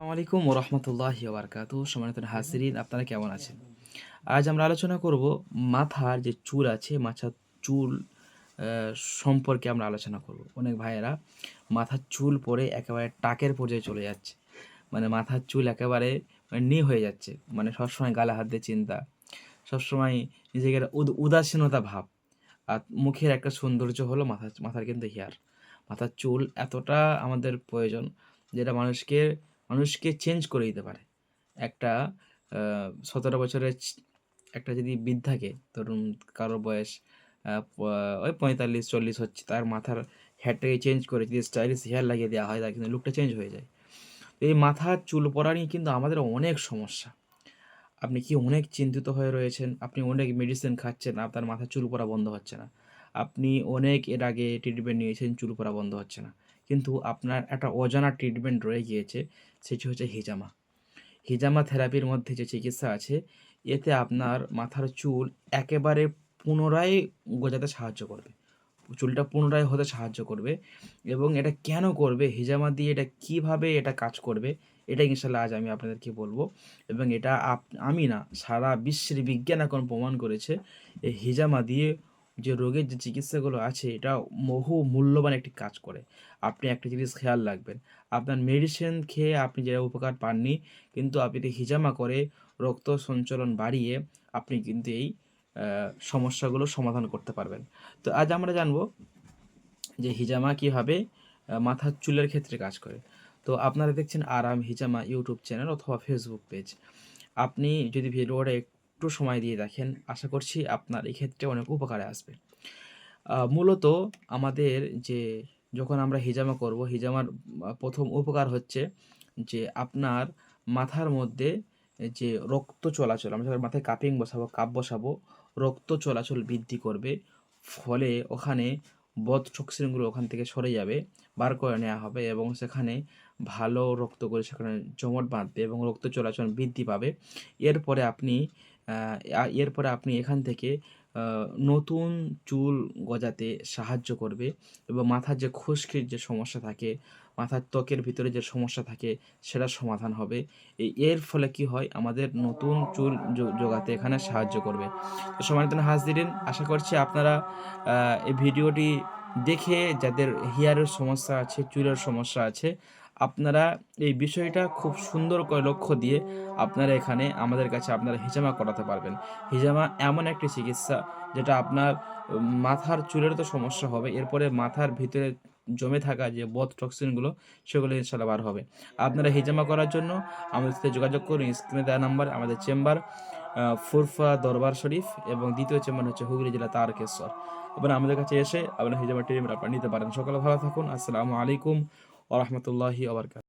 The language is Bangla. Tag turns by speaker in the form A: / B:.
A: আসসালামু আলাইকুম ওয়া রাহমাতুল্লাহি ওয়া বারাকাতুহু। সম্মানিত হাজিরিন, আপনারা কেমন আছেন? আজ আমরা আলোচনা করব মাথার যে চুল আছে, মাথার চুল আ সম্পর্কে আমরা আলোচনা করব। অনেক ভাইয়েরা মাথার চুল পড়ে একেবারে টাকের পর্যায়ে চলে যাচ্ছে। মানে মাথার চুল একেবারে হয়ে যাচ্ছে। মানে সবসময় গালে হাত দিয়ে চিন্তা, সবসময় নিজেকে একটা উদাসীনতা ভাব। আর মুখের একটা সৌন্দর্য হলো মাথার কিন্তু হেয়ার। মাথার চুল এতটা আমাদের প্রয়োজন, যেটা মানুষকে চেঞ্জ করে দিতে পারে। একটা ১৭ বছরের একটা যদি বৃদ্ধাকে, ধরুন কারো বয়স প ওই ৪৫-৪০ হচ্ছে, তার মাথার হেয়ারটাকে চেঞ্জ করে যদি স্টাইলিশ হেয়ার লাগিয়ে দেওয়া হয়, তার কিন্তু লুকটা চেঞ্জ হয়ে যায়। তো এই মাথার চুল পড়া নিয়ে কিন্তু আমাদের অনেক সমস্যা। আপনি কি অনেক চিন্তিত হয়ে রয়েছেন? আপনি অনেক মেডিসিন খাচ্ছেন, আপনার মাথার চুল পড়া বন্ধ হচ্ছে না। আপনি অনেক এর আগে ট্রিটমেন্ট নিয়েছেন, চুল পড়া বন্ধ হচ্ছে না। কিন্তু আপনার একটা অজানা ট্রিটমেন্ট রয়ে গিয়েছে, সেটি হচ্ছে হিজামা। হিজামা থেরাপির মধ্যে যে চিকিৎসা আছে, এতে আপনার মাথার চুল একেবারে পুনরায় গজাতে সাহায্য করবে। চুলটা পুনরায় হতে সাহায্য করবে। এবং এটা কেন করবে? হিজামা দিয়ে এটা কিভাবে এটা কাজ করবে? এটাই ইনশাআল্লাহ আজ আমি আপনাদেরকে বলব। এবং এটা আমি না, সারা বিশ্বের বিজ্ঞান এখন প্রমাণ করেছে এই হিজামা দিয়ে যে রোগের যে চিকিৎসাগুলো আছে, এটা বহু মূল্যবান একটি কাজ করে। আপনি একটা জিনিস খেয়াল রাখবেন, আপনার মেডিসিন খেয়ে আপনি যে উপকার পাননি, কিন্তু আপনি যদি হিজামা করে রক্ত সঞ্চালন বাড়িয়ে আপনি কিন্তু এই সমস্যাগুলো সমাধান করতে পারবেন। তো আজ আমরা জানবো যে হিজামা কীভাবে মাথার চুলের ক্ষেত্রে কাজ করে। তো আপনারা দেখছেন আরাম হিজামা ইউটিউব চ্যানেল অথবা ফেসবুক পেজ। আপনি যদি ভিডিওটা একটু সময় দিয়ে দেখেন, আশা করছি আপনার এই ক্ষেত্রে অনেক উপকারে আসবে। মূলত আমাদের যে যখন আমরা হিজামা করব, হিজামার ১ম উপকার হচ্ছে যে আপনার মাথার মধ্যে যে রক্ত চলাচল, আমরা যখন মাথায় কাপ বসাবো, রক্ত চলাচল বৃদ্ধি করবে। ফলে ওখানে বদ টক্সিনগুলো ওখান থেকে সরে যাবে, বার করে নেওয়া হবে এবং সেখানে ভালো রক্ত করে সেখানে জমাট বাঁধবে এবং রক্ত চলাচল বৃদ্ধি পাবে। এরপরে আপনি এখান থেকে নতুন চুল গজাতে সাহায্য করবে এবং মাথার যে খুশকির যে সমস্যা থাকে, মাথার ত্বকের ভিতরে যে সমস্যা থাকে, সেটার সমাধান হবে। এর ফলে কি হয়, আমাদের নতুন চুল জোগাতে এখানে সাহায্য করবে। তো সম্মানিত হাজিরিন, আশা করছি আপনারা এই ভিডিওটি দেখে যাদের হেয়ারের সমস্যা আছে, চুলের সমস্যা আছে, আপনারা এই বিষয়টা খুব সুন্দর করে লক্ষ্য দিয়ে আপনারা এখানে আমাদের কাছে আপনারা হিজামা করাতে পারবেন। হিজামা এমন একটি চিকিৎসা যেটা আপনার মাথার চুলের তো সমস্যা হবে, এরপরে মাথার ভিতরে জমে থাকা যে বদ টক্সিনগুলো, সেগুলো ইনশাআল্লাহ বার হবে। আপনারা হিজামা করার জন্য আমাদের সাথে যোগাযোগ করুন। স্ক্রিনে দেওয়া নাম্বার আমাদের চেম্বার, ফুরফা দরবার শরীফ, এবং দ্বিতীয় চেম্বার হচ্ছে হুগলি জেলা তারকেশ্বর। আপনারা আমাদের কাছে এসে আপনার হিজামা ট্রিটমেন্ট আপনারা নিতে পারেন। সকলে ভালো থাকুন। আসসালামু আলাইকুম ওয়া রাহমাতুল্লাহি ওয়া বারাকাতুহু।